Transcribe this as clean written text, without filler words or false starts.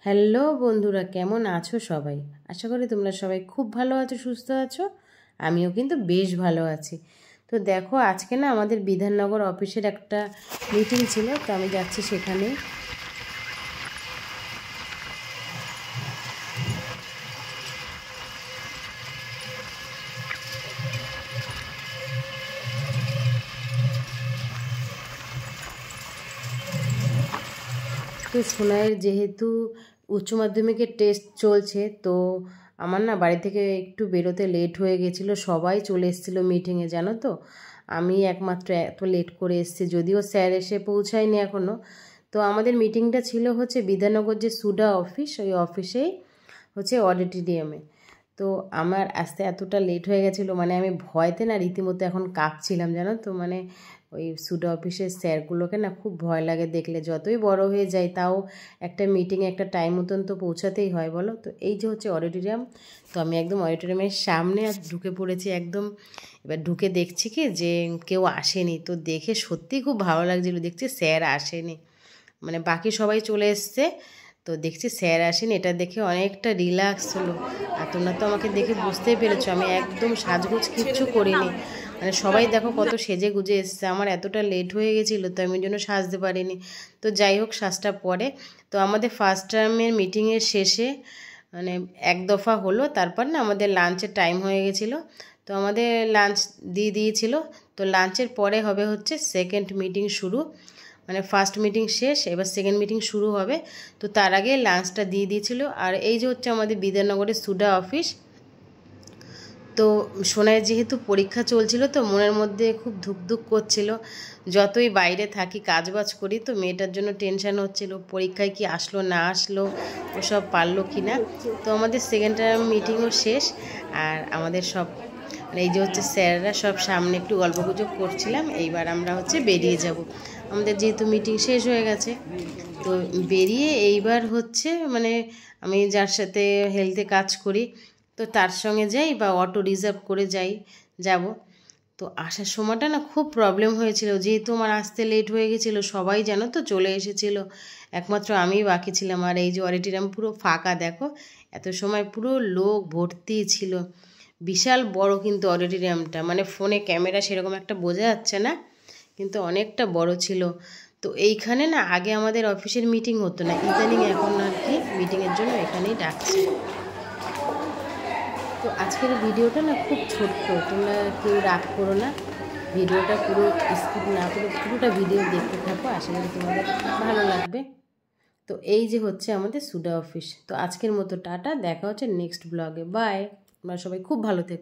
Hello বন্ধুরা, কেমন আছো সবাই? আশা করি তোমরা সবাই খুব ভালো আছো, সুস্থ আছো। আমিও কিন্তু বেশ ভালো আছি। তো দেখো, আজকে না আমাদের বিধাননগর অফিসের একটা মিটিং ছিল, তো আমি যাচ্ছি সেখানে। তো সোনাইয়ের যেহেতু উচ্চ মাধ্যমিকের টেস্ট চলছে, তো আমার না বাড়ি থেকে একটু বেরোতে লেট হয়ে গেছিলো। সবাই চলে এসেছিলো মিটিংয়ে, জানো তো। আমি একমাত্র এত লেট করে এসেছি, যদিও স্যার এসে পৌঁছায়নি এখনও। তো আমাদের মিটিংটা ছিল হচ্ছে বিধাননগর যে সুডা অফিস, ওই অফিসেই হচ্ছে অডিটোরিয়ামে। তো আমার আসতে এতটা লেট হয়ে গেছিলো, মানে আমি ভয়তে না রীতিমতো এখন কাঁপছিলাম, জানো তো। মানে ওই সুডা অফিসের স্যারগুলোকে না খুব ভয় লাগে দেখলে। যতই বড় হয়ে যায় তাও একটা মিটিংয়ে একটা টাইম মতন তো পৌঁছাতেই হয়, বলো। তো এই যে হচ্ছে অডিটোরিয়াম, তো আমি একদম অডিটোরিয়ামের সামনে আর ঢুকে পড়েছি একদম। এবার ঢুকে দেখছি কি যে কেউ আসেনি। তো দেখে সত্যিই খুব ভালো লাগছিলো, দেখছি স্যার আসেনি, মানে বাকি সবাই চলে এসছে। তো দেখছি স্যার আসেনি, এটা দেখে অনেকটা রিল্যাক্স হলো। আর তোমরা তো আমাকে দেখে বুঝতেই পেরেছো আমি একদম সাজগোজ কিচ্ছু করিনি। মানে সবাই দেখো কত সেজে গুজে এসছে। আমার এতটা লেট হয়ে গেছিলো, তো আমি ওই জন্য সাজতে পারিনি। তো যাই হোক, সাজটা পরে। তো আমাদের ফার্স্ট টার্মের মিটিংয়ের শেষে মানে এক দফা হলো, তারপর না আমাদের লাঞ্চের টাইম হয়ে গেছিলো। তো আমাদের লাঞ্চ দিয়ে দিয়েছিল। তো লাঞ্চের পরে হবে হচ্ছে সেকেন্ড মিটিং শুরু। মানে ফার্স্ট মিটিং শেষ, এবার সেকেন্ড মিটিং শুরু হবে। তো তার আগে লাঞ্চটা দিয়ে দিয়েছিল। আর এই যে হচ্ছে আমাদের বিধাননগরের সুডা অফিস। তো সোনায় যেহেতু পরীক্ষা চলছিল, তো মনের মধ্যে খুব ধুকধুক করছিল। যতই বাইরে থাকি, কাজবাজ করি, তো মেয়েটার জন্য টেনশান হচ্ছিল, পরীক্ষায় কি আসলো না আসলো, ওসব পারলো কি না। তো আমাদের সেকেন্ড টার্ম মিটিংও শেষ। আর আমাদের সব মানে এই যে হচ্ছে স্যাররা সব সামনে একটু গল্পগুজব করছিলাম। এইবার আমরা হচ্ছে বেরিয়ে যাব। আমাদের যেহেতু মিটিং শেষ হয়ে গেছে, তো বেরিয়ে এইবার হচ্ছে মানে আমি যার সাথে হেলথে কাজ করি, তো তার সঙ্গে যাই বা অটো রিজার্ভ করে যাব। তো আসার সময়টা না খুব প্রবলেম হয়েছিল, যেহেতু আমার আসতে লেট হয়ে গেছিলো। সবাই জানো তো চলে এসেছিলো, একমাত্র আমিই বাকি ছিলাম। আর এই যে অডিটোরিয়াম পুরো ফাঁকা, দেখো এত সময় পুরো লোক ভর্তি ছিল। বিশাল বড় কিন্তু অডিটোরিয়ামটা, মানে ফোনে ক্যামেরা সেরকম একটা বোঝা যাচ্ছে না, কিন্তু অনেকটা বড় ছিল। তো এইখানে না আগে আমাদের অফিসের মিটিং হতো না, ইদানিং এখন আর কি মিটিংয়ের জন্য এখানেই ডাকছে। তো আজকের ভিডিওটা না খুব ছোট্ট, তোমরা কেউ রাগ করো না। ভিডিওটা পুরো স্কিপ না করে পুরোটা ভিডিও দেখতে থাকো, আশা করি তোমাদের ভালো লাগবে। তো এই যে হচ্ছে আমাদের সুডা অফিস। তো আজকের মতো টাটা, দেখা হচ্ছে নেক্সট ব্লগে। বাই। তোমরা সবাই খুব ভালো থেকো।